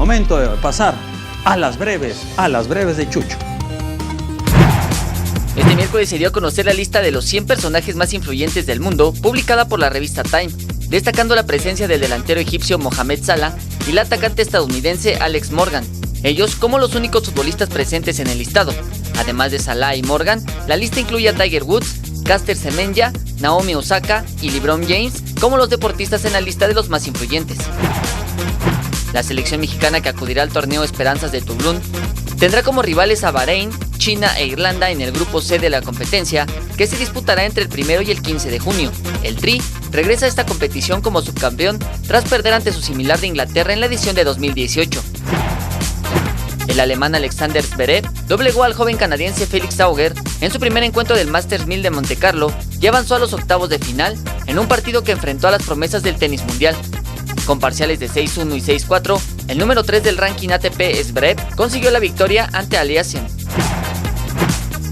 Momento de pasar a las breves de Chucho. Este miércoles se dio a conocer la lista de los 100 personajes más influyentes del mundo, publicada por la revista Time, destacando la presencia del delantero egipcio Mohamed Salah y la atacante estadounidense Alex Morgan, ellos como los únicos futbolistas presentes en el listado. Además de Salah y Morgan, la lista incluye a Tiger Woods, Caster Semenya, Naomi Osaka y LeBron James como los deportistas en la lista de los más influyentes. La selección mexicana, que acudirá al torneo Esperanzas de Toulon, tendrá como rivales a Bahrein, China e Irlanda en el grupo C de la competencia, que se disputará entre el 1 y el 15 de junio. El Tri regresa a esta competición como subcampeón tras perder ante su similar de Inglaterra en la edición de 2018. El alemán Alexander Zverev doblegó al joven canadiense Felix Auger en su primer encuentro del Masters 1000 de Montecarlo y avanzó a los octavos de final en un partido que enfrentó a las promesas del tenis mundial. Con parciales de 6-1 y 6-4, el número 3 del ranking ATP Zverev consiguió la victoria ante Aliassime.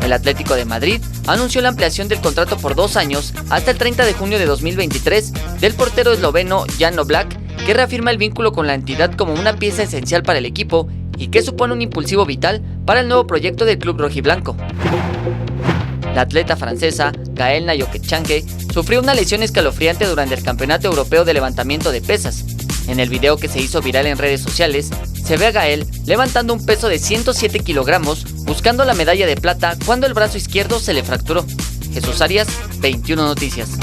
El Atlético de Madrid anunció la ampliación del contrato por 2 años hasta el 30 de junio de 2023 del portero esloveno Jan Oblak, que reafirma el vínculo con la entidad como una pieza esencial para el equipo y que supone un impulsivo vital para el nuevo proyecto del club rojiblanco. La atleta francesa Gaëlle Nayoke-Chanke sufrió una lesión escalofriante durante el Campeonato Europeo de Levantamiento de Pesas. En el video, que se hizo viral en redes sociales, se ve a Gaëlle levantando un peso de 107 kilogramos buscando la medalla de plata cuando el brazo izquierdo se le fracturó. Jesús Arias, 21 Noticias.